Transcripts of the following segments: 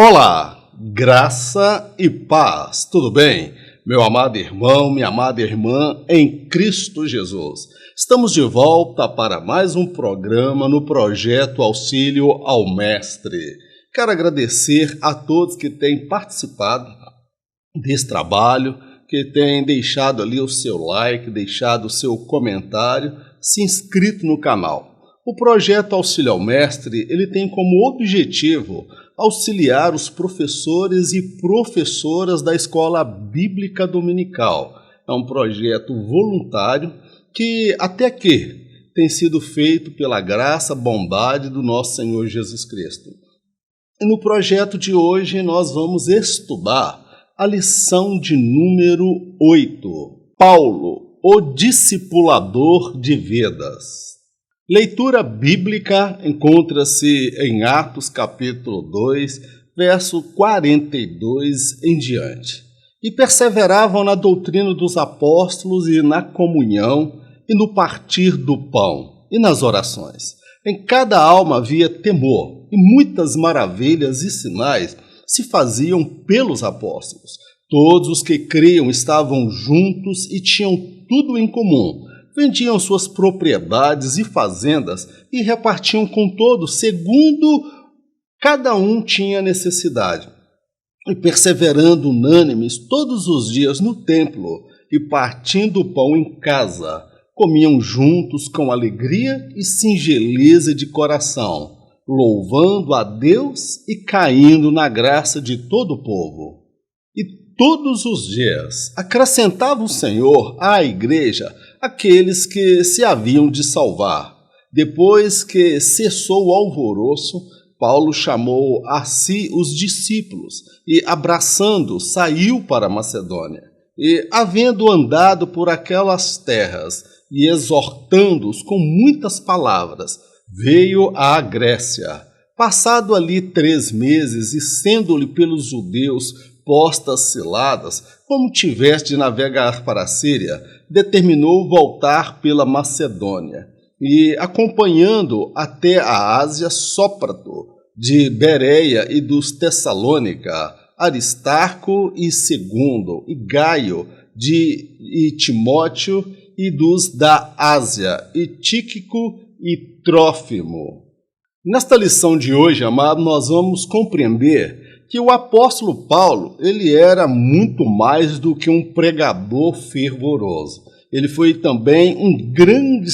Olá, graça e paz, tudo bem? Meu amado irmão, minha amada irmã em Cristo Jesus. Estamos de volta para mais um programa no projeto Auxílio ao Mestre. Quero agradecer a todos que têm participado desse trabalho, que têm deixado ali o seu like, deixado o seu comentário, se inscrito no canal. O projeto Auxílio ao Mestre, ele tem como objetivo auxiliar os professores e professoras da Escola Bíblica Dominical. É um projeto voluntário que até aqui tem sido feito pela graça, bondade do nosso Senhor Jesus Cristo. E no projeto de hoje nós vamos estudar a lição de número 8. Paulo, o discipulador de vidas. Leitura bíblica encontra-se em Atos capítulo 2, verso 42 em diante. E perseveravam na doutrina dos apóstolos e na comunhão e no partir do pão e nas orações. Em cada alma havia temor e muitas maravilhas e sinais se faziam pelos apóstolos. Todos os que criam estavam juntos e tinham tudo em comum. Vendiam suas propriedades e fazendas e repartiam com todos, segundo cada um tinha necessidade. E perseverando unânimes todos os dias no templo e partindo o pão em casa, comiam juntos com alegria e singeleza de coração, louvando a Deus e caindo na graça de todo o povo. E todos os dias acrescentava o Senhor à igreja aqueles que se haviam de salvar. Depois que cessou o alvoroço, Paulo chamou a si os discípulos e, abraçando-os, saiu para a Macedônia. E, havendo andado por aquelas terras e exortando-os com muitas palavras, veio à Grécia. Passado ali 3 meses e sendo-lhe pelos judeus postas ciladas, como tivesse de navegar para a Síria, determinou voltar pela Macedônia e, acompanhando até a Ásia, Sópater de Bereia e dos Tessalônica, Aristarco e Segundo, e Gaio e Timóteo e dos da Ásia, e Tíquico e Trófimo. Nesta lição de hoje, amado, nós vamos compreender que o apóstolo Paulo, ele era muito mais do que um pregador fervoroso. Ele foi também um grande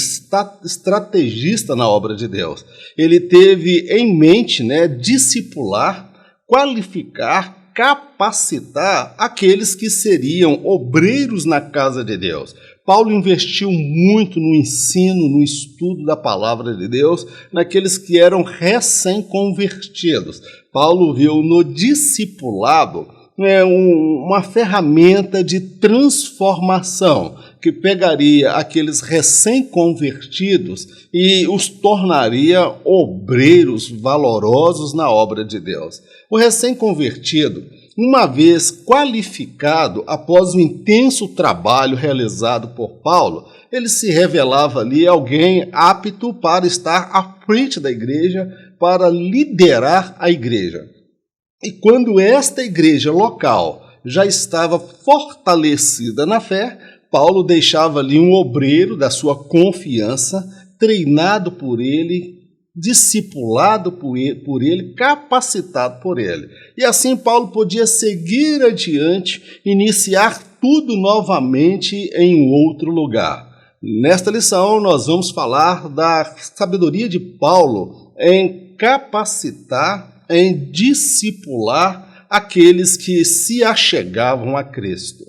estrategista na obra de Deus. Ele teve em mente, discipular, qualificar, capacitar aqueles que seriam obreiros na casa de Deus. Paulo investiu muito no ensino, no estudo da palavra de Deus, naqueles que eram recém-convertidos. Paulo viu no discipulado uma ferramenta de transformação que pegaria aqueles recém-convertidos e os tornaria obreiros valorosos na obra de Deus. O recém-convertido, uma vez qualificado após o intenso trabalho realizado por Paulo, ele se revelava ali alguém apto para estar à frente da igreja, para liderar a igreja. E quando esta igreja local já estava fortalecida na fé, Paulo deixava ali um obreiro da sua confiança, treinado por ele, discipulado por ele, capacitado por ele. E assim Paulo podia seguir adiante, iniciar tudo novamente em outro lugar. Nesta lição nós vamos falar da sabedoria de Paulo em capacitar, em discipular aqueles que se achegavam a Cristo.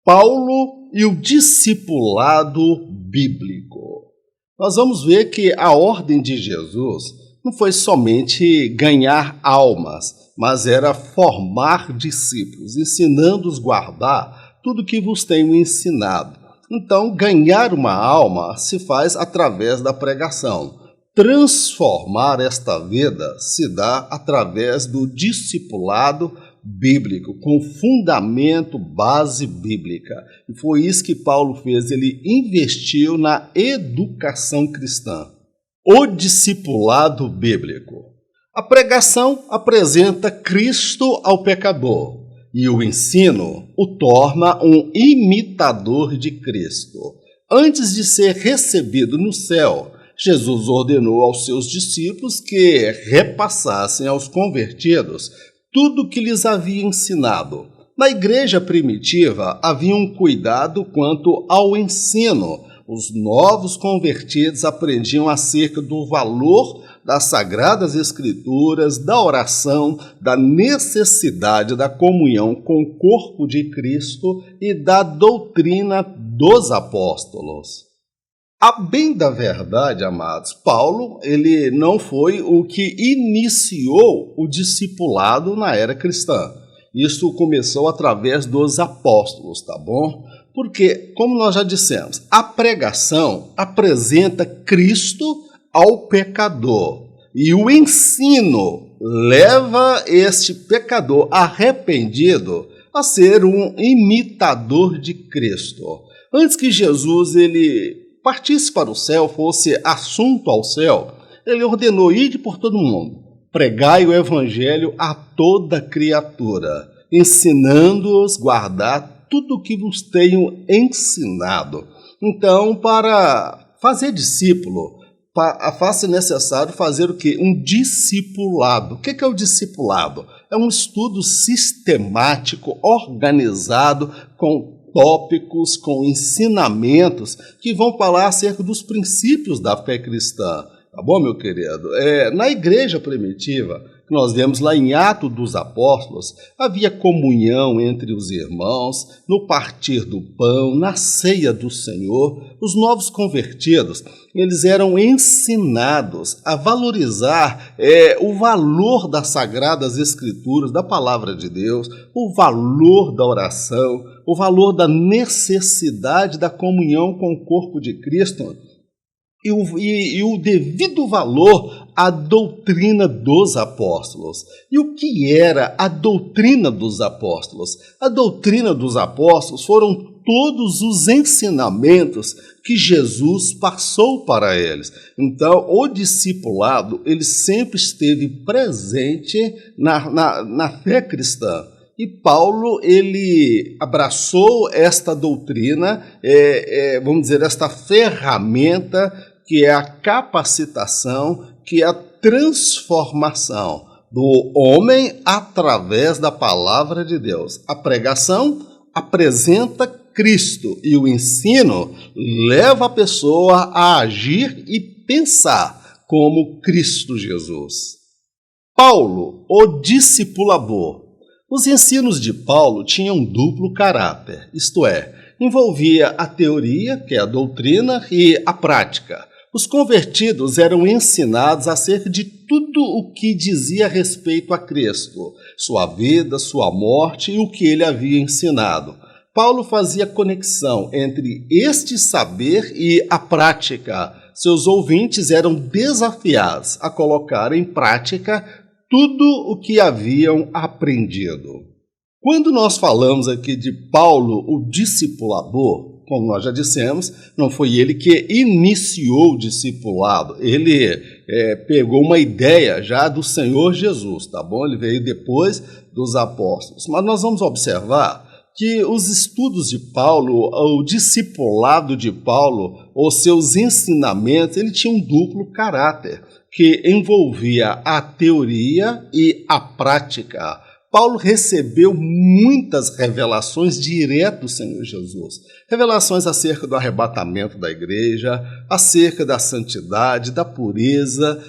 Paulo e o discipulado bíblico. Nós vamos ver que a ordem de Jesus não foi somente ganhar almas, mas era formar discípulos, ensinando-os a guardar tudo que vos tenho ensinado. Então, ganhar uma alma se faz através da pregação. Transformar esta vida se dá através do discipulado bíblico, com fundamento, base bíblica. E foi isso que Paulo fez, ele investiu na educação cristã. O discipulado bíblico. A pregação apresenta Cristo ao pecador e o ensino o torna um imitador de Cristo. Antes de ser recebido no céu, Jesus ordenou aos seus discípulos que repassassem aos convertidos tudo o que lhes havia ensinado. Na igreja primitiva havia um cuidado quanto ao ensino. Os novos convertidos aprendiam acerca do valor das Sagradas Escrituras, da oração, da necessidade da comunhão com o corpo de Cristo e da doutrina dos apóstolos. A bem da verdade, amados, Paulo, ele não foi o que iniciou o discipulado na era cristã. Isso começou através dos apóstolos, tá bom? Porque, como nós já dissemos, a pregação apresenta Cristo ao pecador e o ensino leva este pecador arrependido a ser um imitador de Cristo. Antes que Jesus ele partisse para o céu, fosse assunto ao céu, ele ordenou: ide por todo mundo, pregai o evangelho a toda criatura, ensinando-os a guardar tudo o que vos tenho ensinado. Então, para fazer discípulo, faz-se necessário fazer o quê? Um discipulado. O que é o discipulado? É um estudo sistemático, organizado, com tópicos, com ensinamentos que vão falar acerca dos princípios da fé cristã. Tá bom, meu querido? Na igreja primitiva, que nós vemos lá em Atos dos Apóstolos, havia comunhão entre os irmãos, no partir do pão, na ceia do Senhor. Os novos convertidos, eles eram ensinados a valorizar o valor das Sagradas Escrituras, da Palavra de Deus, o valor da oração, o valor da necessidade da comunhão com o corpo de Cristo e o devido valor à doutrina dos apóstolos. E o que era a doutrina dos apóstolos? A doutrina dos apóstolos foram todos os ensinamentos que Jesus passou para eles. Então, o discipulado, ele sempre esteve presente na fé cristã. E Paulo, ele abraçou esta doutrina, vamos dizer, esta ferramenta que é a capacitação, que é a transformação do homem através da palavra de Deus. A pregação apresenta Cristo e o ensino leva a pessoa a agir e pensar como Cristo Jesus. Paulo, o discipulador. Os ensinos de Paulo tinham duplo caráter, isto é, envolvia a teoria, que é a doutrina, e a prática. Os convertidos eram ensinados acerca de tudo o que dizia respeito a Cristo, sua vida, sua morte e o que ele havia ensinado. Paulo fazia conexão entre este saber e a prática. Seus ouvintes eram desafiados a colocar em prática tudo o que haviam aprendido. Quando nós falamos aqui de Paulo, o discipulador, como nós já dissemos, não foi ele que iniciou o discipulado, ele pegou uma ideia já do Senhor Jesus, tá bom? Ele veio depois dos apóstolos. Mas nós vamos observar que os estudos de Paulo, o discipulado de Paulo, os seus ensinamentos, ele tinha um duplo caráter, que envolvia a teoria e a prática. Paulo recebeu muitas revelações direto do Senhor Jesus. Revelações acerca do arrebatamento da igreja, acerca da santidade, da pureza,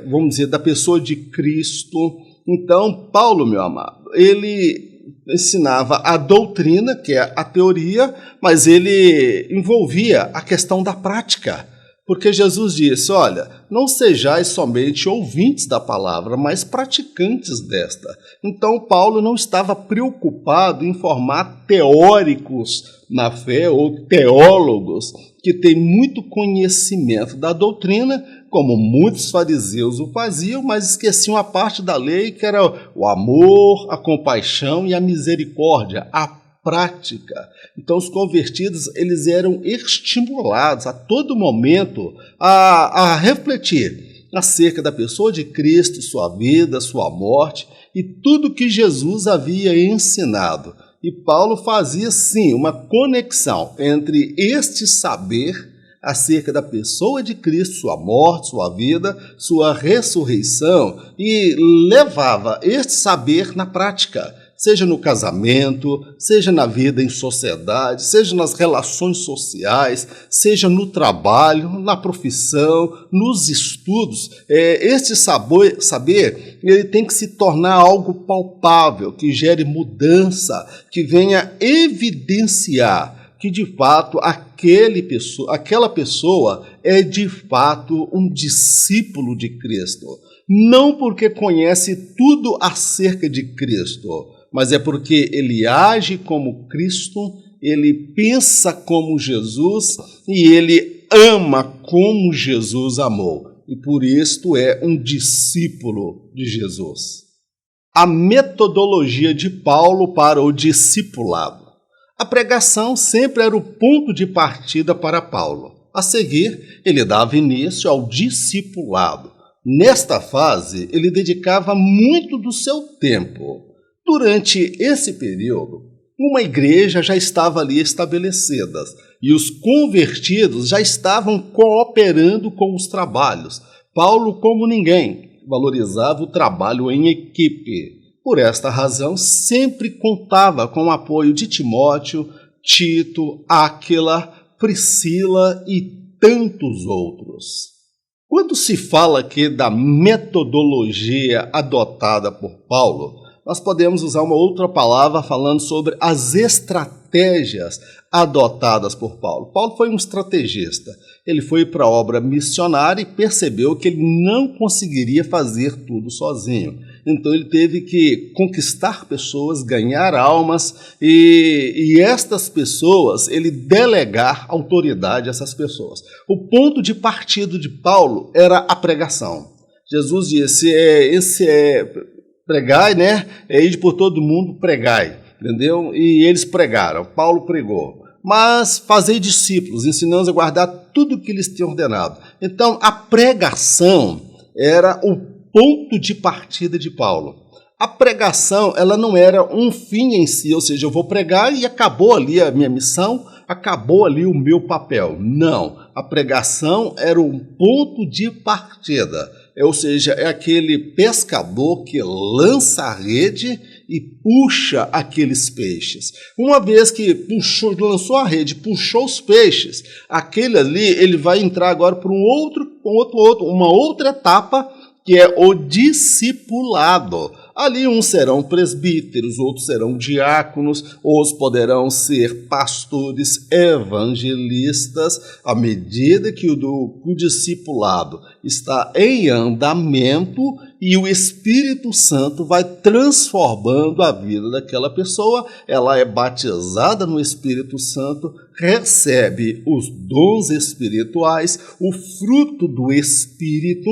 vamos dizer, da pessoa de Cristo. Então, Paulo, meu amado, ele ensinava a doutrina, que é a teoria, mas ele envolvia a questão da prática. Porque Jesus disse, olha, não sejais somente ouvintes da palavra, mas praticantes desta. Então, Paulo não estava preocupado em formar teóricos na fé ou teólogos que têm muito conhecimento da doutrina, como muitos fariseus o faziam, mas esqueciam a parte da lei que era o amor, a compaixão e a misericórdia, a prática. Então, os convertidos, eles eram estimulados a todo momento a refletir acerca da pessoa de Cristo, sua vida, sua morte e tudo que Jesus havia ensinado. E Paulo fazia, sim, uma conexão entre este saber acerca da pessoa de Cristo, sua morte, sua vida, sua ressurreição, e levava este saber na prática, seja no casamento, seja na vida em sociedade, seja nas relações sociais, seja no trabalho, na profissão, nos estudos. Este saber ele tem que se tornar algo palpável, que gere mudança, que venha evidenciar que de fato aquela pessoa é de fato um discípulo de Cristo. Não porque conhece tudo acerca de Cristo, mas é porque ele age como Cristo, ele pensa como Jesus e ele ama como Jesus amou. E por isto é um discípulo de Jesus. A metodologia de Paulo para o discipulado. A pregação sempre era o ponto de partida para Paulo. A seguir, ele dava início ao discipulado. Nesta fase, ele dedicava muito do seu tempo. Durante esse período, uma igreja já estava ali estabelecida e os convertidos já estavam cooperando com os trabalhos. Paulo, como ninguém, valorizava o trabalho em equipe. Por esta razão, sempre contava com o apoio de Timóteo, Tito, Áquila, Priscila e tantos outros. Quando se fala aqui da metodologia adotada por Paulo, nós podemos usar uma outra palavra falando sobre as estratégias adotadas por Paulo. Paulo foi um estrategista. Ele foi para a obra missionária e percebeu que ele não conseguiria fazer tudo sozinho. Então ele teve que conquistar pessoas, ganhar almas e estas pessoas, ele delegar autoridade a essas pessoas. O ponto de partida de Paulo era a pregação. Jesus disse, pregai, né? Ide por todo mundo, pregai, entendeu? E eles pregaram, Paulo pregou. Mas fazei discípulos, ensinando a guardar tudo o que lhes tinha ordenado. Então, a pregação era o ponto de partida de Paulo. A pregação, ela não era um fim em si, ou seja, eu vou pregar e acabou ali a minha missão, acabou ali o meu papel. Não, a pregação era um ponto de partida. Ou seja, é aquele pescador que lança a rede e puxa aqueles peixes. Uma vez que lançou a rede, puxou os peixes, aquele ali ele vai entrar agora para uma outra etapa, que é o discipulado. Ali uns serão presbíteros, outros serão diáconos, outros poderão ser pastores, evangelistas, à medida que o discipulado está em andamento e o Espírito Santo vai transformando a vida daquela pessoa, ela é batizada no Espírito Santo, recebe os dons espirituais, o fruto do Espírito.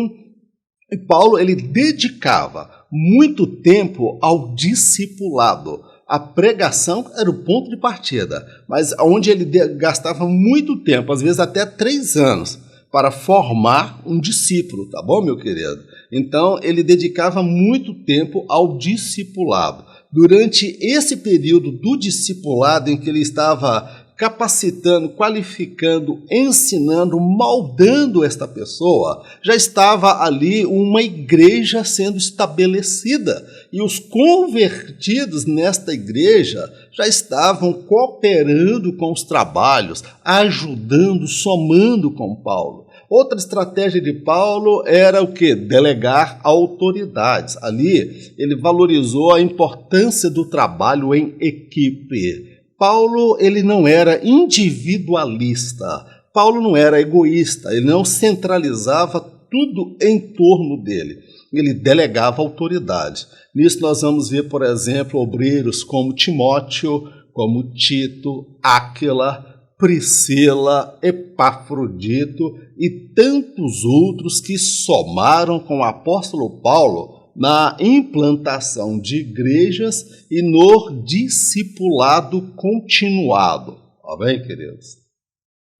E Paulo, ele dedicava muito tempo ao discipulado. A pregação era o ponto de partida, mas onde ele gastava muito tempo, às vezes até 3 anos, para formar um discípulo, tá bom, meu querido? Então, ele dedicava muito tempo ao discipulado. Durante esse período do discipulado, em que ele estava capacitando, qualificando, ensinando, moldando esta pessoa, já estava ali uma igreja sendo estabelecida e os convertidos nesta igreja já estavam cooperando com os trabalhos, ajudando, somando com Paulo. Outra estratégia de Paulo era o quê? Delegar autoridades. Ali ele valorizou a importância do trabalho em equipe. Paulo, ele não era individualista, Paulo não era egoísta, ele não centralizava tudo em torno dele, ele delegava autoridade. Nisso nós vamos ver, por exemplo, obreiros como Timóteo, como Tito, Áquila, Priscila, Epafrodito e tantos outros que somaram com o apóstolo Paulo na implantação de igrejas e no discipulado continuado. Tá bem, queridos?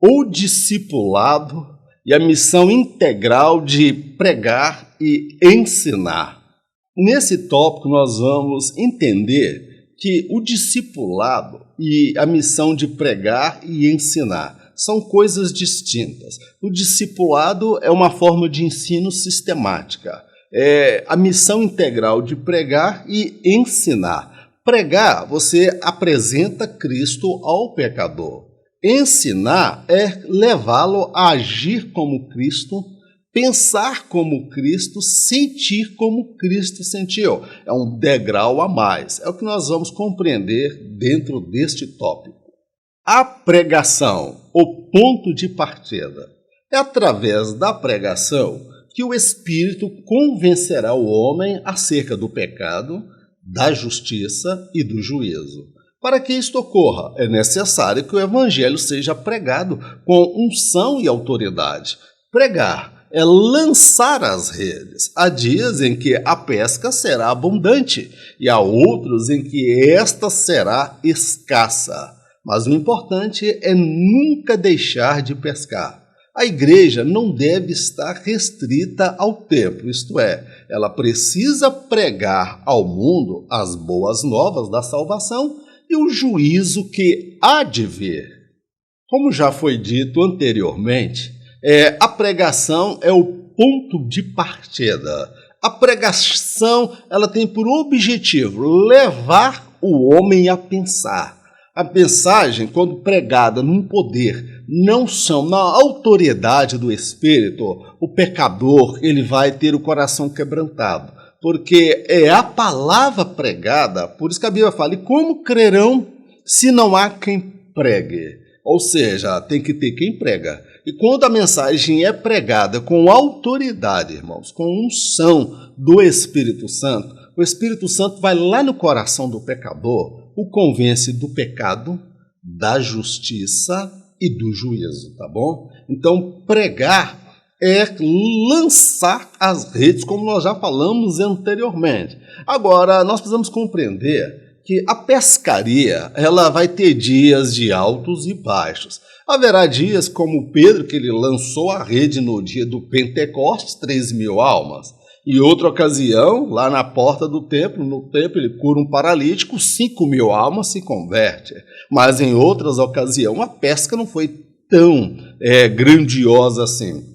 O discipulado e a missão integral de pregar e ensinar. Nesse tópico, nós vamos entender que o discipulado e a missão de pregar e ensinar são coisas distintas. O discipulado é uma forma de ensino sistemática. É a missão integral de pregar e ensinar. Pregar, você apresenta Cristo ao pecador. Ensinar é levá-lo a agir como Cristo, pensar como Cristo, sentir como Cristo sentiu. É um degrau a mais. É o que nós vamos compreender dentro deste tópico. A pregação, o ponto de partida. É através da pregação que o Espírito convencerá o homem acerca do pecado, da justiça e do juízo. Para que isto ocorra, é necessário que o Evangelho seja pregado com unção e autoridade. Pregar é lançar as redes. Há dias em que a pesca será abundante e há outros em que esta será escassa. Mas o importante é nunca deixar de pescar. A igreja não deve estar restrita ao templo, isto é, ela precisa pregar ao mundo as boas novas da salvação e o juízo que há de vir. Como já foi dito anteriormente, a pregação é o ponto de partida. A pregação ela tem por objetivo levar o homem a pensar. A mensagem, quando pregada num poder, não são na autoridade do Espírito, o pecador ele vai ter o coração quebrantado, porque é a palavra pregada, por isso que a Bíblia fala, e como crerão se não há quem pregue? Ou seja, tem que ter quem prega. E quando a mensagem é pregada com autoridade, irmãos, com unção do Espírito Santo, o Espírito Santo vai lá no coração do pecador, o convence do pecado, da justiça e do juízo, tá bom? Então, pregar é lançar as redes, como nós já falamos anteriormente. Agora, nós precisamos compreender que a pescaria, ela vai ter dias de altos e baixos. Haverá dias como Pedro, que ele lançou a rede no dia do Pentecostes, 3.000 almas. Em outra ocasião, lá na porta do templo, no templo ele cura um paralítico, 5.000 almas se converte. Mas em outras ocasiões, a pesca não foi tão grandiosa assim.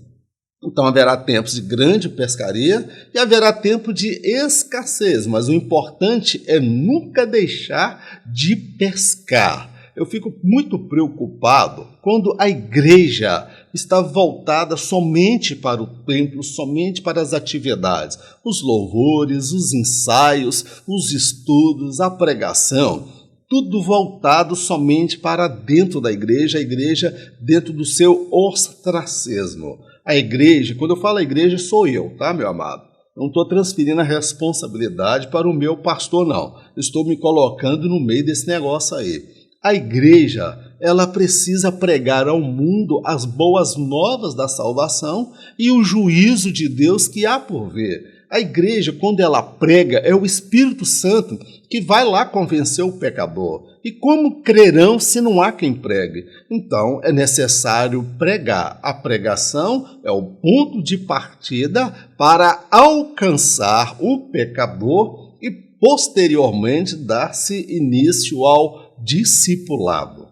Então haverá tempos de grande pescaria e haverá tempo de escassez, mas o importante é nunca deixar de pescar. Eu fico muito preocupado quando a igreja está voltada somente para o templo, somente para as atividades, os louvores, os ensaios, os estudos, a pregação, tudo voltado somente para dentro da igreja, a igreja dentro do seu ostracismo. A igreja, quando eu falo a igreja, sou eu, tá, meu amado? Não estou transferindo a responsabilidade para o meu pastor, não. Estou me colocando no meio desse negócio aí. A igreja, ela precisa pregar ao mundo as boas novas da salvação e o juízo de Deus que há por vir. A igreja, quando ela prega, é o Espírito Santo que vai lá convencer o pecador. E como crerão se não há quem pregue? Então, é necessário pregar. A pregação é o ponto de partida para alcançar o pecador e, posteriormente, dar-se início ao discipulado.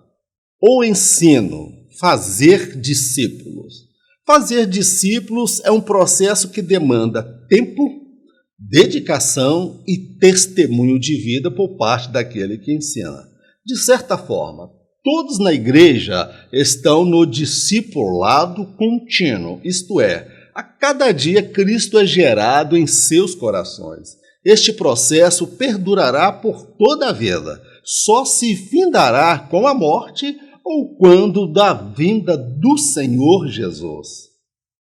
O ensino, fazer discípulos. Fazer discípulos é um processo que demanda tempo, dedicação e testemunho de vida por parte daquele que ensina. De certa forma, todos na igreja estão no discipulado contínuo, isto é, a cada dia Cristo é gerado em seus corações. Este processo perdurará por toda a vida, só se findará com a morte ou quando da vinda do Senhor Jesus.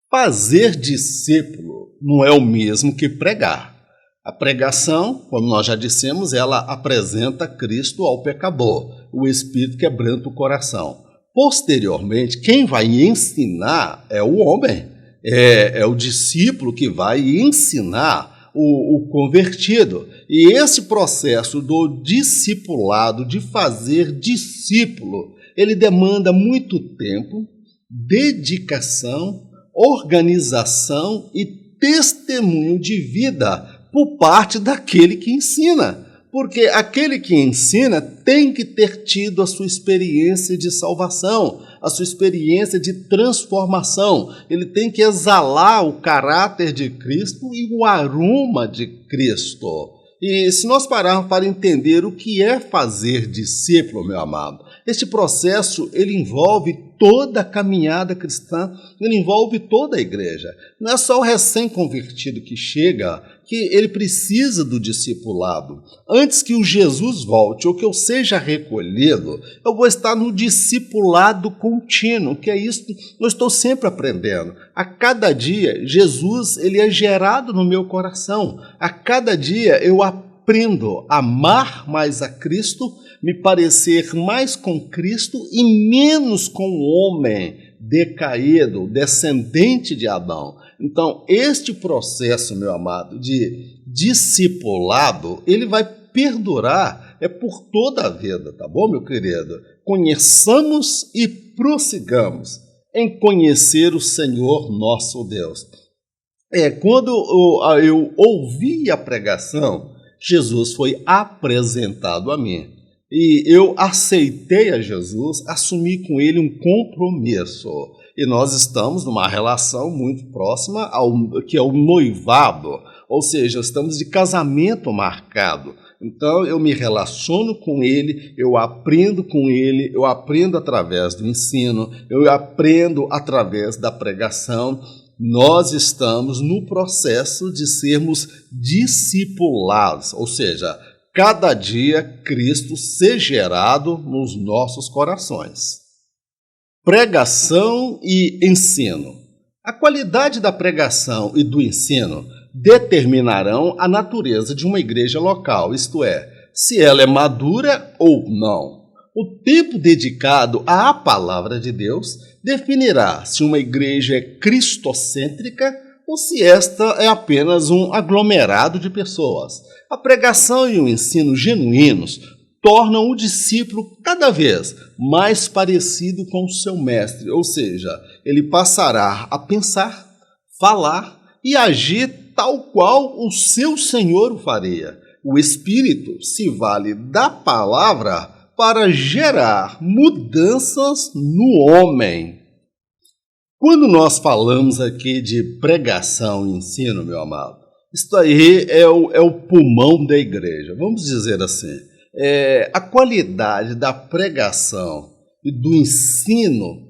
Fazer discípulo não é o mesmo que pregar. A pregação, como nós já dissemos, ela apresenta Cristo ao pecador, o Espírito quebranta o coração. Posteriormente, quem vai ensinar é o homem, é o discípulo que vai ensinar o convertido. E esse processo do discipulado, de fazer discípulo, ele demanda muito tempo, dedicação, organização e testemunho de vida por parte daquele que ensina. Porque aquele que ensina tem que ter tido a sua experiência de salvação, a sua experiência de transformação. Ele tem que exalar o caráter de Cristo e o aroma de Cristo. E se nós pararmos para entender o que é fazer discípulo, meu amado, este processo ele envolve toda a caminhada cristã, ele envolve toda a igreja. Não é só o recém-convertido que chega, que ele precisa do discipulado. Antes que o Jesus volte ou que eu seja recolhido, eu vou estar no discipulado contínuo, que é isso que eu estou sempre aprendendo. A cada dia, Jesus ele é gerado no meu coração. A cada dia eu aprendo a amar mais a Cristo, me parecer mais com Cristo e menos com o homem decaído, descendente de Adão. Então, este processo, meu amado, de discipulado, ele vai perdurar por toda a vida, tá bom, meu querido? Conheçamos e prossigamos em conhecer o Senhor nosso Deus. Quando eu ouvi a pregação, Jesus foi apresentado a mim. E eu aceitei a Jesus, assumi com ele um compromisso. E nós estamos numa relação muito próxima que é o noivado, ou seja, estamos de casamento marcado. Então eu me relaciono com ele, eu aprendo com ele, eu aprendo através do ensino, eu aprendo através da pregação. Nós estamos no processo de sermos discipulados, ou seja, cada dia Cristo ser gerado nos nossos corações. Pregação e ensino. A qualidade da pregação e do ensino determinarão a natureza de uma igreja local, isto é, se ela é madura ou não. O tempo dedicado à palavra de Deus definirá se uma igreja é cristocêntrica ou se esta é apenas um aglomerado de pessoas. A pregação e o ensino genuínos tornam o discípulo cada vez mais parecido com o seu mestre, ou seja, ele passará a pensar, falar e agir tal qual o seu Senhor o faria. O Espírito se vale da palavra para gerar mudanças no homem. Quando nós falamos aqui de pregação e ensino, meu amado, isso aí é o pulmão da igreja, vamos dizer assim. A qualidade da pregação e do ensino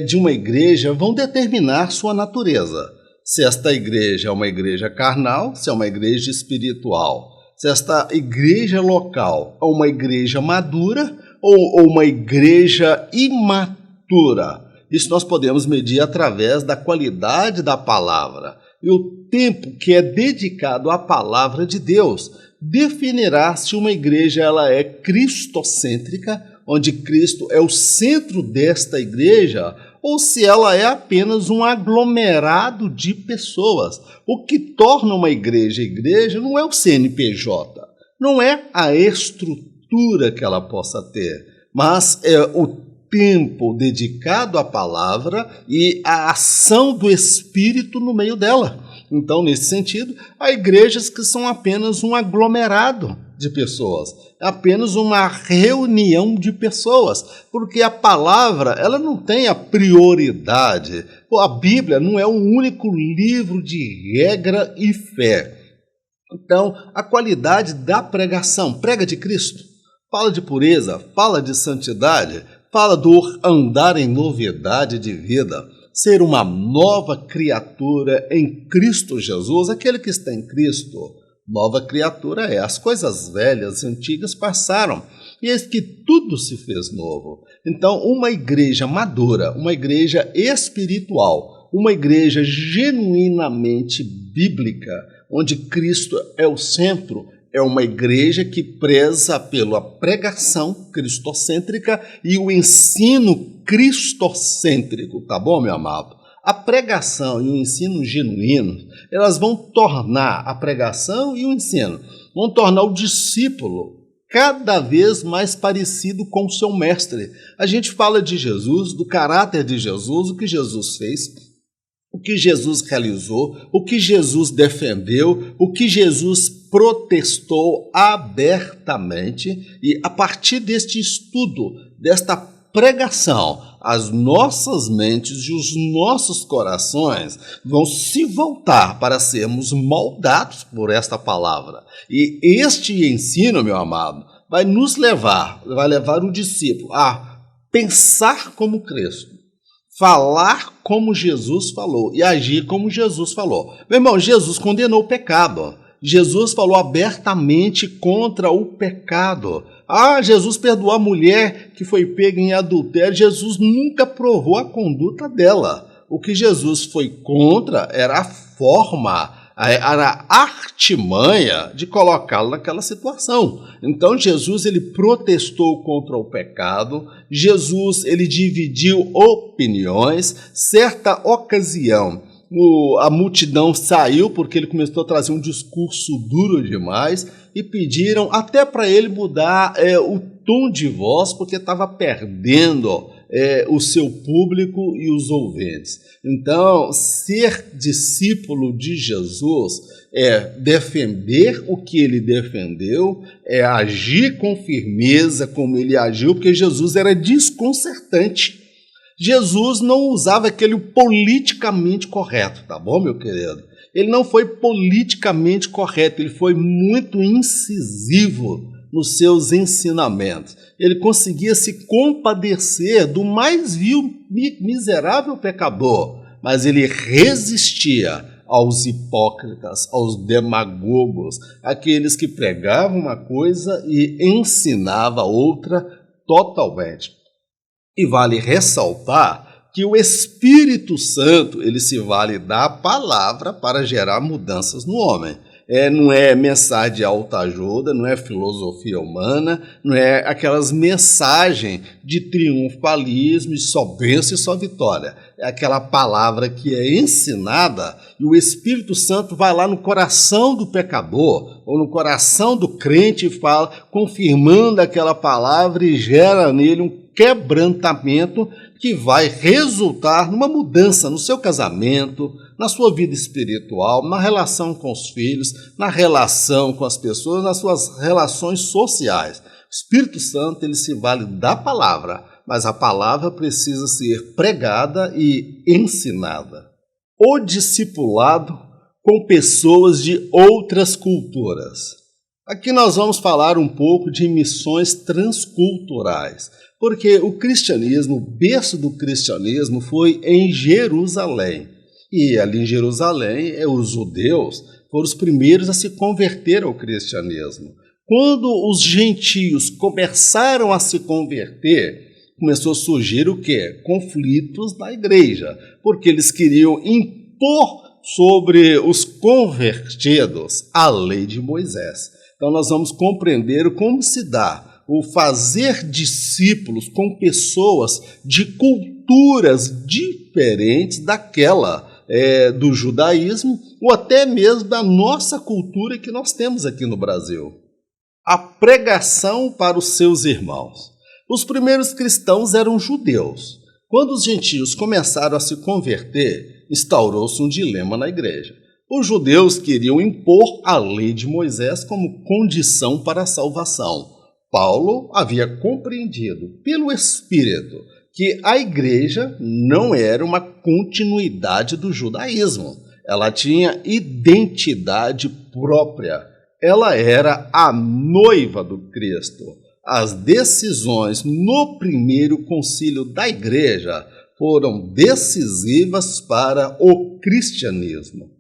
de uma igreja vão determinar sua natureza. Se esta igreja é uma igreja carnal, se é uma igreja espiritual, se esta igreja local é uma igreja madura ou uma igreja imatura. Isso nós podemos medir através da qualidade da palavra. E o tempo que é dedicado à palavra de Deus definirá se uma igreja ela é cristocêntrica, onde Cristo é o centro desta igreja, ou se ela é apenas um aglomerado de pessoas. O que torna uma igreja não é o CNPJ, não é a estrutura que ela possa ter, mas é o tempo dedicado à palavra e a ação do Espírito no meio dela. Então, nesse sentido, há igrejas que são apenas um aglomerado de pessoas, apenas uma reunião de pessoas, porque a palavra ela não tem a prioridade. A Bíblia não é um único livro de regra e fé. Então, a qualidade da pregação, prega de Cristo, fala de pureza, fala de santidade, fala do andar em novidade de vida, ser uma nova criatura em Cristo Jesus, aquele que está em Cristo. Nova criatura é, as coisas velhas, antigas passaram, e eis que tudo se fez novo. Então, uma igreja madura, uma igreja espiritual, uma igreja genuinamente bíblica, onde Cristo é o centro, é uma igreja que preza pela pregação cristocêntrica e o ensino cristocêntrico, tá bom, meu amado? A pregação e o ensino genuíno, elas vão tornar a pregação e o ensino, vão tornar o discípulo cada vez mais parecido com o seu mestre. A gente fala de Jesus, do caráter de Jesus, o que Jesus fez, o que Jesus realizou, o que Jesus defendeu, o que Jesus protestou abertamente, e a partir deste estudo, desta pregação, as nossas mentes e os nossos corações vão se voltar para sermos moldados por esta palavra. E este ensino, meu amado, vai levar o discípulo a pensar como Cristo, falar como Jesus falou e agir como Jesus falou. Meu irmão, Jesus condenou o pecado. Jesus falou abertamente contra o pecado. Jesus perdoou a mulher que foi pega em adultério. Jesus nunca provou a conduta dela. O que Jesus foi contra era a forma, era a artimanha de colocá-lo naquela situação. Então Jesus ele protestou contra o pecado. Jesus ele dividiu opiniões. Certa ocasião a multidão saiu porque ele começou a trazer um discurso duro demais e pediram até para ele mudar o tom de voz porque estava perdendo o seu público e os ouvintes. Então, ser discípulo de Jesus é defender o que ele defendeu, é agir com firmeza como ele agiu, porque Jesus era desconcertante. Jesus não usava aquele politicamente correto, tá bom, meu querido? Ele não foi politicamente correto, ele foi muito incisivo nos seus ensinamentos. Ele conseguia se compadecer do mais vil, miserável pecador, mas ele resistia aos hipócritas, aos demagogos, aqueles que pregavam uma coisa e ensinavam outra totalmente. E vale ressaltar que o Espírito Santo ele se vale da palavra para gerar mudanças no homem. Não é mensagem de autoajuda, não é filosofia humana, não é aquelas mensagens de triunfalismo, de só bênção e só vitória. É aquela palavra que é ensinada e o Espírito Santo vai lá no coração do pecador ou no coração do crente e fala, confirmando aquela palavra e gera nele um quebrantamento que vai resultar numa mudança no seu casamento, na sua vida espiritual, na relação com os filhos, na relação com as pessoas, nas suas relações sociais. O Espírito Santo ele se vale da palavra, mas a palavra precisa ser pregada e ensinada. O discipulado com pessoas de outras culturas. Aqui nós vamos falar um pouco de missões transculturais, porque o cristianismo, o berço do cristianismo foi em Jerusalém. E ali em Jerusalém, os judeus foram os primeiros a se converter ao cristianismo. Quando os gentios começaram a se converter, começou a surgir o quê? Conflitos na igreja, porque eles queriam impor sobre os convertidos a lei de Moisés. Então nós vamos compreender como se dá o fazer discípulos com pessoas de culturas diferentes daquela do judaísmo ou até mesmo da nossa cultura que nós temos aqui no Brasil. A pregação para os seus irmãos. Os primeiros cristãos eram judeus. Quando os gentios começaram a se converter, instaurou-se um dilema na igreja. Os judeus queriam impor a lei de Moisés como condição para a salvação. Paulo havia compreendido pelo Espírito que a igreja não era uma continuidade do judaísmo. Ela tinha identidade própria. Ela era a noiva do Cristo. As decisões no primeiro concílio da igreja foram decisivas para o cristianismo.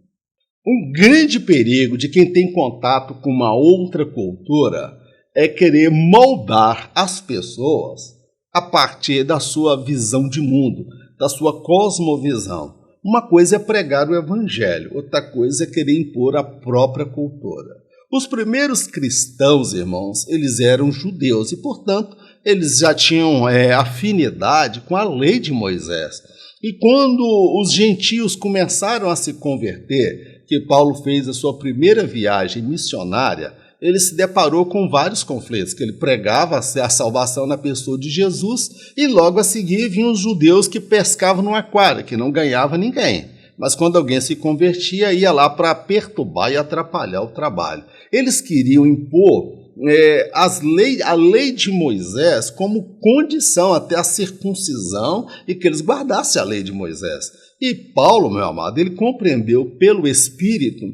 Um grande perigo de quem tem contato com uma outra cultura é querer moldar as pessoas a partir da sua visão de mundo, da sua cosmovisão. Uma coisa é pregar o evangelho, outra coisa é querer impor a própria cultura. Os primeiros cristãos, irmãos, eles eram judeus e, portanto, eles já tinham afinidade com a lei de Moisés. E quando os gentios começaram a se converter, que Paulo fez a sua primeira viagem missionária, ele se deparou com vários conflitos, que ele pregava a salvação na pessoa de Jesus e logo a seguir vinham os judeus que pescavam no aquário, que não ganhava ninguém. Mas quando alguém se convertia, ia lá para perturbar e atrapalhar o trabalho. Eles queriam impor a lei de Moisés como condição até a circuncisão e que eles guardassem a lei de Moisés. E Paulo, meu amado, ele compreendeu pelo Espírito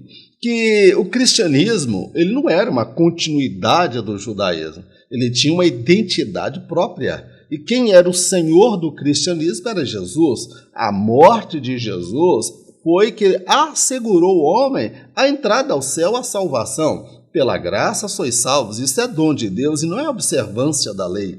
que o cristianismo ele não era uma continuidade do judaísmo, ele tinha uma identidade própria. E quem era o Senhor do cristianismo era Jesus. A morte de Jesus foi que assegurou ao homem a entrada ao céu, a salvação. Pela graça sois salvos, isso é dom de Deus e não é observância da lei.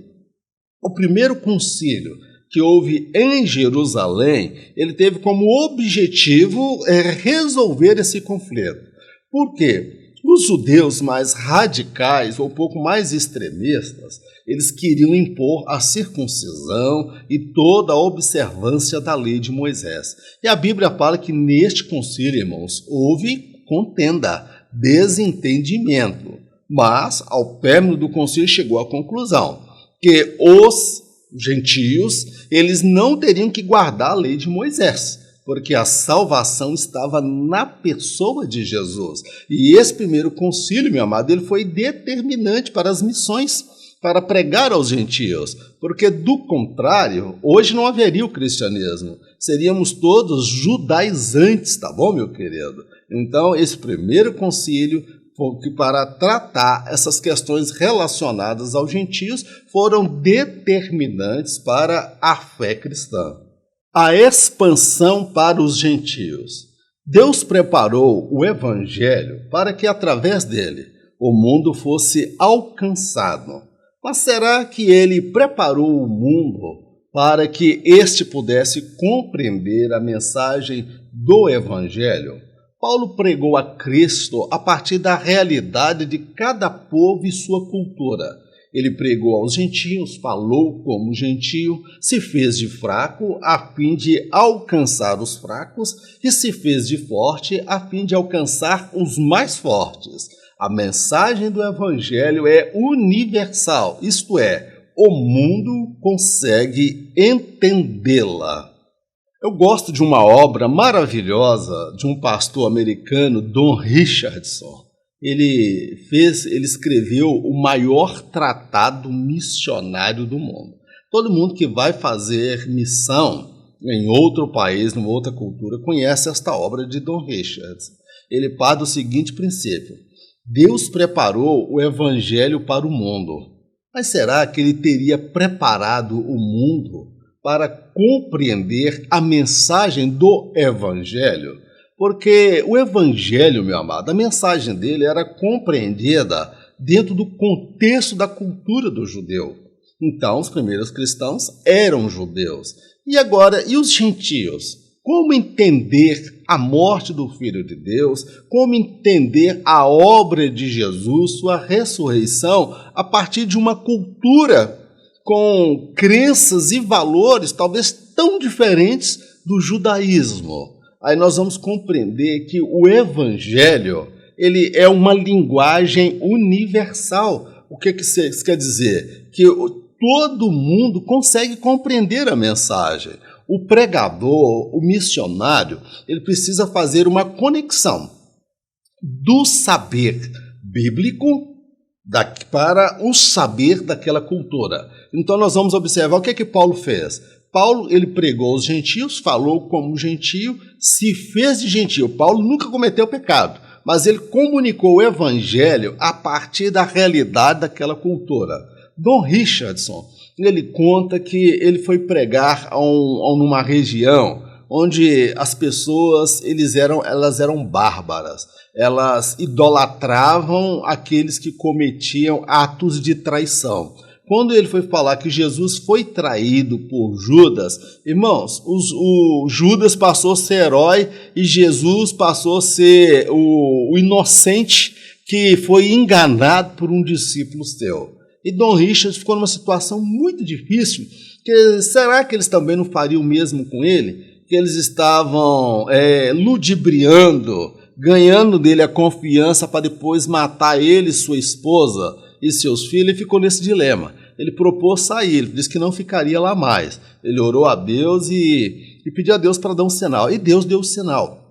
O primeiro concílio que houve em Jerusalém, ele teve como objetivo resolver esse conflito. Por quê? Os judeus mais radicais, ou um pouco mais extremistas, eles queriam impor a circuncisão e toda a observância da lei de Moisés. E a Bíblia fala que neste concílio, irmãos, houve contenda, desentendimento. Mas, ao término do concílio, chegou à conclusão que os gentios, eles não teriam que guardar a lei de Moisés, porque a salvação estava na pessoa de Jesus. E esse primeiro concílio, meu amado, ele foi determinante para as missões, para pregar aos gentios, porque do contrário, hoje não haveria o cristianismo, seríamos todos judaizantes, tá bom, meu querido? Então, esse primeiro concílio, para tratar essas questões relacionadas aos gentios, foram determinantes para a fé cristã. A expansão para os gentios. Deus preparou o Evangelho para que, através dele, o mundo fosse alcançado. Mas será que ele preparou o mundo para que este pudesse compreender a mensagem do Evangelho? Paulo pregou a Cristo a partir da realidade de cada povo e sua cultura. Ele pregou aos gentios, falou como gentio, se fez de fraco a fim de alcançar os fracos e se fez de forte a fim de alcançar os mais fortes. A mensagem do Evangelho é universal, isto é, o mundo consegue entendê-la. Eu gosto de uma obra maravilhosa de um pastor americano, Don Richardson. Ele escreveu o maior tratado missionário do mundo. Todo mundo que vai fazer missão em outro país, numa outra cultura, conhece esta obra de Don Richardson. Ele parte do seguinte princípio: Deus preparou o Evangelho para o mundo. Mas será que ele teria preparado o mundo para compreender a mensagem do Evangelho? Porque o Evangelho, meu amado, a mensagem dele era compreendida dentro do contexto da cultura do judeu. Então, os primeiros cristãos eram judeus. E agora, e os gentios? Como entender a morte do Filho de Deus? Como entender a obra de Jesus, sua ressurreição, a partir de uma cultura com crenças e valores talvez tão diferentes do judaísmo? Aí nós vamos compreender que o Evangelho ele é uma linguagem universal. O que isso quer dizer? Que todo mundo consegue compreender a mensagem. O pregador, o missionário, ele precisa fazer uma conexão do saber bíblico para o saber daquela cultura. Então nós vamos observar o que Paulo fez. Paulo, ele pregou aos gentios, falou como gentio, se fez de gentio. Paulo nunca cometeu pecado, mas ele comunicou o Evangelho a partir da realidade daquela cultura. Don Richardson, ele conta que ele foi pregar numa região onde as pessoas elas eram bárbaras, elas idolatravam aqueles que cometiam atos de traição. Quando ele foi falar que Jesus foi traído por Judas, irmãos, o Judas passou a ser herói e Jesus passou a ser o inocente que foi enganado por um discípulo seu. E Don Richard ficou numa situação muito difícil, que será que eles também não fariam o mesmo com ele? Que eles estavam ludibriando, ganhando dele a confiança para depois matar ele, sua esposa e seus filhos. Ele ficou nesse dilema. Ele propôs sair, ele disse que não ficaria lá mais. Ele orou a Deus e pediu a Deus para dar um sinal. E Deus deu o sinal.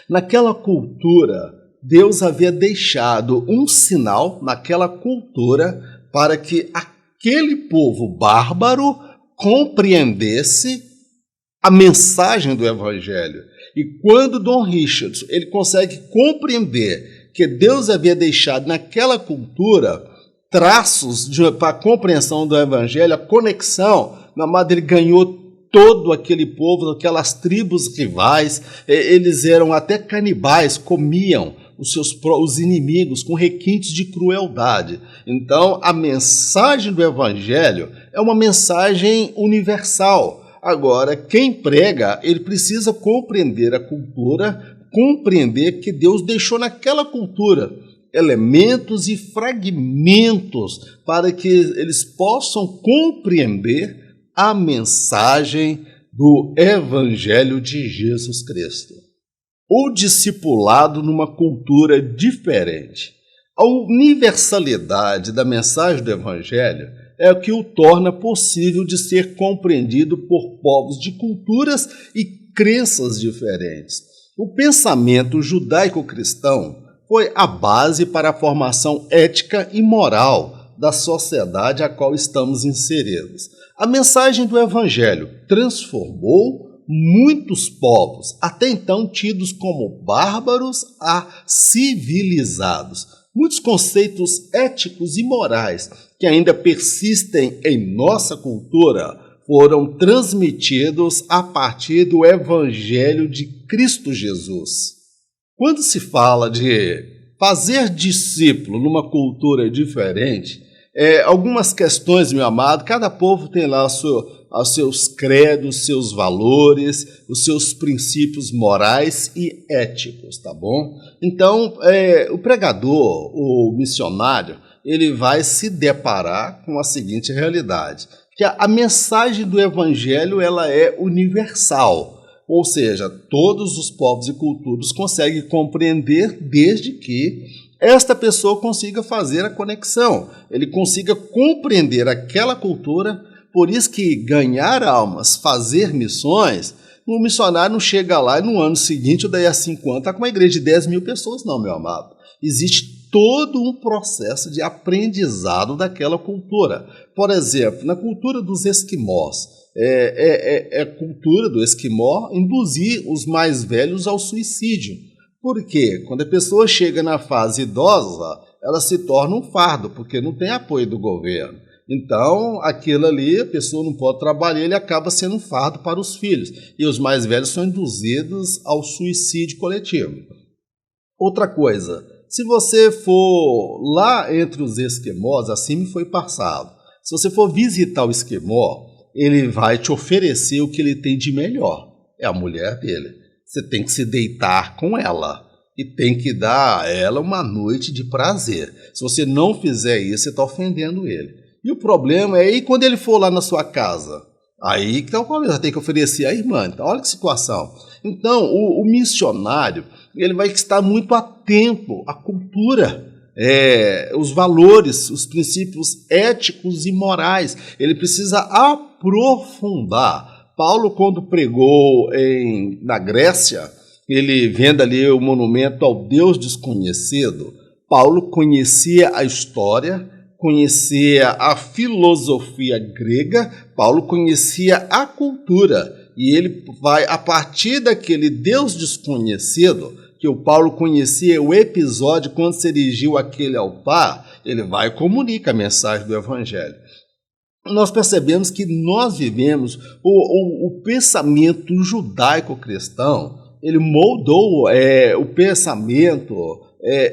Naquela cultura, Deus havia deixado um sinal naquela cultura para que aquele povo bárbaro compreendesse a mensagem do Evangelho. E quando Dom Richardson ele consegue compreender que Deus havia deixado naquela cultura traços para a compreensão do Evangelho, a conexão, meu amado, ele ganhou todo aquele povo, aquelas tribos rivais, eles eram até canibais, comiam os inimigos com requintes de crueldade. Então, a mensagem do Evangelho é uma mensagem universal. Agora, quem prega, ele precisa compreender a cultura, compreender que Deus deixou naquela cultura elementos e fragmentos para que eles possam compreender a mensagem do Evangelho de Jesus Cristo. O discipulado numa cultura diferente. A universalidade da mensagem do Evangelho é o que o torna possível de ser compreendido por povos de culturas e crenças diferentes. O pensamento judaico-cristão foi a base para a formação ética e moral da sociedade a qual estamos inseridos. A mensagem do Evangelho transformou muitos povos, até então tidos como bárbaros, a civilizados. Muitos conceitos éticos e morais que ainda persistem em nossa cultura foram transmitidos a partir do Evangelho de Cristo Jesus. Quando se fala de fazer discípulo numa cultura diferente, algumas questões, meu amado, cada povo tem lá os seus credos, seus valores, os seus princípios morais e éticos, tá bom? Então, o pregador, o missionário, ele vai se deparar com a seguinte realidade, que a mensagem do Evangelho ela é universal. Ou seja, todos os povos e culturas conseguem compreender desde que esta pessoa consiga fazer a conexão, ele consiga compreender aquela cultura. Por isso que ganhar almas, fazer missões, o missionário não chega lá e no ano seguinte ou daí a 5 anos está com uma igreja de 10 mil pessoas, não, meu amado. Existe todo um processo de aprendizado daquela cultura. Por exemplo, na cultura dos esquimós, é cultura do esquimó induzir os mais velhos ao suicídio. Por quê? Quando a pessoa chega na fase idosa, ela se torna um fardo, porque não tem apoio do governo. Então, aquilo ali, a pessoa não pode trabalhar, ele acaba sendo um fardo para os filhos. E os mais velhos são induzidos ao suicídio coletivo. Outra coisa, se você for lá entre os esquimós, assim me foi passado, se você for visitar o esquimó, ele vai te oferecer o que ele tem de melhor. É a mulher dele. Você tem que se deitar com ela e tem que dar a ela uma noite de prazer. Se você não fizer isso, você está ofendendo ele. E o problema é, e quando ele for lá na sua casa? Aí que está o problema, você tem que oferecer a irmã. Então, olha que situação. Então, o missionário ele vai estar muito atento à cultura, os valores, os princípios éticos e morais. Ele precisa aprofundar. Paulo, quando pregou na Grécia, ele vendo ali o monumento ao Deus desconhecido, Paulo conhecia a história, conhecia a filosofia grega, Paulo conhecia a cultura, e ele vai, a partir daquele Deus desconhecido, que o Paulo conhecia o episódio quando se erigiu aquele altar, ele vai e comunica a mensagem do Evangelho. Nós percebemos que nós vivemos o pensamento judaico-cristão, ele moldou o pensamento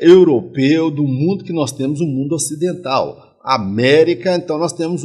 europeu do mundo que nós temos, o mundo ocidental. América, então nós temos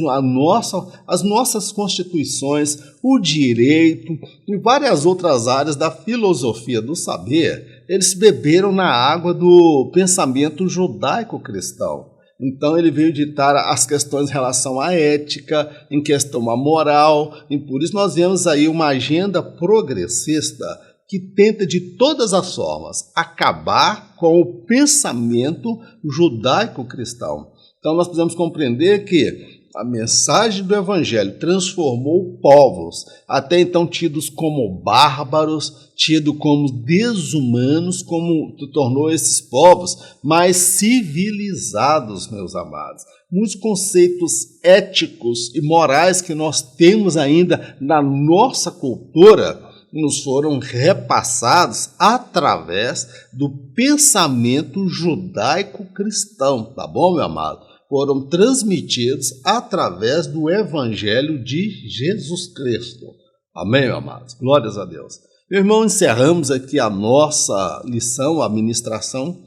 as nossas constituições, o direito e várias outras áreas da filosofia do saber, eles beberam na água do pensamento judaico-cristão. Então ele veio ditar as questões em relação à ética, em questão à moral, e por isso nós vemos aí uma agenda progressista que tenta de todas as formas acabar com o pensamento judaico-cristão. Então nós precisamos compreender que a mensagem do Evangelho transformou povos, até então tidos como bárbaros, tidos como desumanos, como tornou esses povos mais civilizados, meus amados. Muitos conceitos éticos e morais que nós temos ainda na nossa cultura nos foram repassados através do pensamento judaico-cristão, tá bom, meu amado? Foram transmitidos através do Evangelho de Jesus Cristo. Amém, meu amados? Glórias a Deus. Meu irmão, encerramos aqui a nossa lição, a ministração.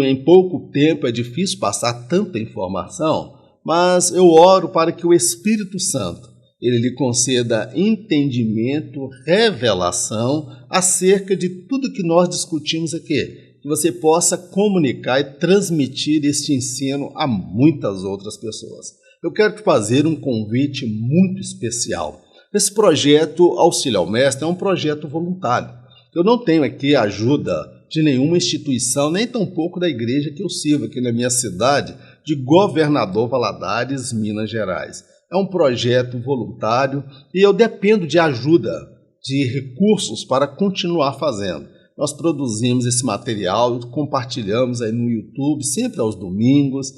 Em pouco tempo é difícil passar tanta informação, mas eu oro para que o Espírito Santo ele lhe conceda entendimento, revelação acerca de tudo que nós discutimos aqui. Que você possa comunicar e transmitir este ensino a muitas outras pessoas. Eu quero te fazer um convite muito especial. Esse projeto Auxílio ao Mestre é um projeto voluntário. Eu não tenho aqui a ajuda de nenhuma instituição, nem tampouco da igreja que eu sirvo aqui na minha cidade, de Governador Valadares, Minas Gerais. É um projeto voluntário e eu dependo de ajuda, de recursos para continuar fazendo. Nós produzimos esse material, compartilhamos aí no YouTube, sempre aos domingos.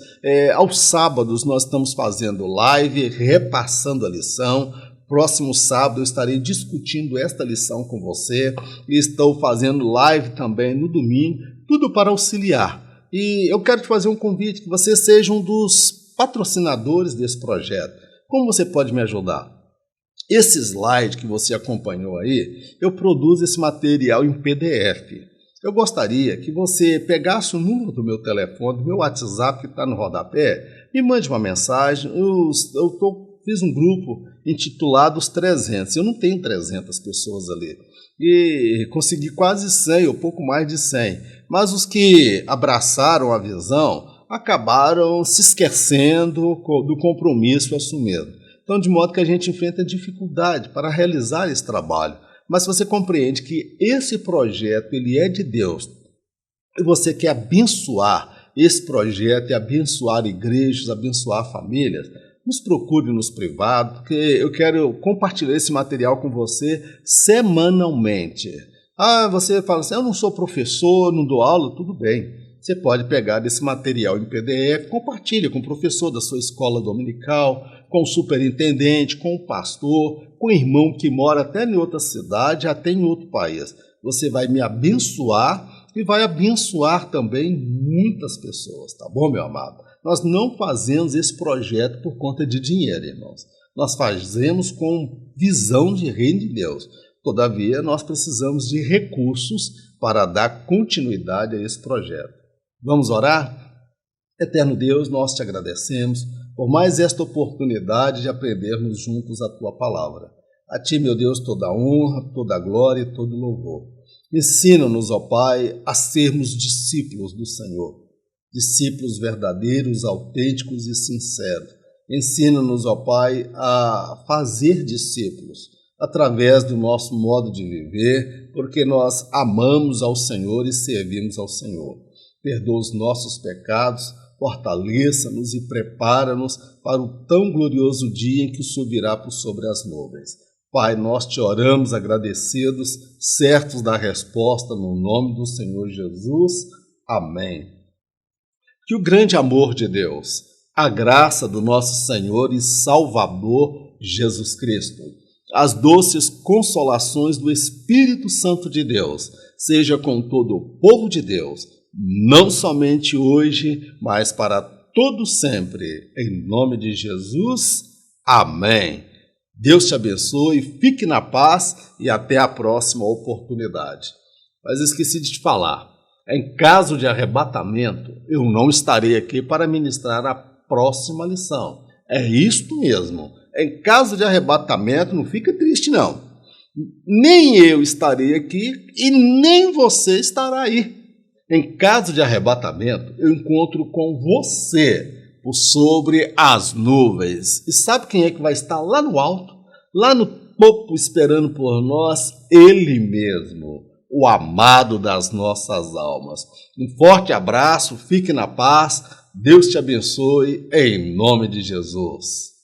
Aos sábados nós estamos fazendo live, repassando a lição. Próximo sábado eu estarei discutindo esta lição com você. E estou fazendo live também no domingo, tudo para auxiliar. E eu quero te fazer um convite, que você seja um dos patrocinadores desse projeto. Como você pode me ajudar? Esse slide que você acompanhou aí, eu produzo esse material em PDF. Eu gostaria que você pegasse o número do meu telefone, do meu WhatsApp que está no rodapé, me mande uma mensagem. Fiz um grupo intitulado Os 300. Eu não tenho 300 pessoas ali. E consegui quase 100, ou pouco mais de 100. Mas os que abraçaram a visão acabaram se esquecendo do compromisso assumido. Então, de modo que a gente enfrenta dificuldade para realizar esse trabalho. Mas você compreende que esse projeto ele é de Deus e você quer abençoar esse projeto e abençoar igrejas, abençoar famílias, nos procure nos privados, porque eu quero compartilhar esse material com você semanalmente. Você fala assim, eu não sou professor, não dou aula, tudo bem. Você pode pegar esse material em PDF, compartilha com o professor da sua escola dominical, com o superintendente, com o pastor, com o irmão que mora até em outra cidade, até em outro país. Você vai me abençoar e vai abençoar também muitas pessoas, tá bom, meu amado? Nós não fazemos esse projeto por conta de dinheiro, irmãos. Nós fazemos com visão de reino de Deus. Todavia, nós precisamos de recursos para dar continuidade a esse projeto. Vamos orar? Eterno Deus, nós te agradecemos por mais esta oportunidade de aprendermos juntos a tua palavra. A ti, meu Deus, toda a honra, toda a glória e todo o louvor. Ensina-nos, ó Pai, a sermos discípulos do Senhor, discípulos verdadeiros, autênticos e sinceros. Ensina-nos, ó Pai, a fazer discípulos através do nosso modo de viver, porque nós amamos ao Senhor e servimos ao Senhor. Perdoa os nossos pecados, fortaleça-nos e prepara-nos para o tão glorioso dia em que subirá por sobre as nuvens. Pai, nós te oramos agradecidos, certos da resposta, no nome do Senhor Jesus. Amém. Que o grande amor de Deus, a graça do nosso Senhor e Salvador Jesus Cristo, as doces consolações do Espírito Santo de Deus, seja com todo o povo de Deus, não somente hoje, mas para todo sempre. Em nome de Jesus. Amém. Deus te abençoe, fique na paz e até a próxima oportunidade. Mas esqueci de te falar, em caso de arrebatamento, eu não estarei aqui para ministrar a próxima lição. É isto mesmo. Em caso de arrebatamento, não fica triste não. Nem eu estarei aqui e nem você estará aí. Em caso de arrebatamento, eu encontro com você por sobre as nuvens. E sabe quem é que vai estar lá no alto, lá no pouco esperando por nós Ele mesmo, o amado das nossas almas. Um forte abraço, fique na paz, Deus te abençoe, em nome de Jesus.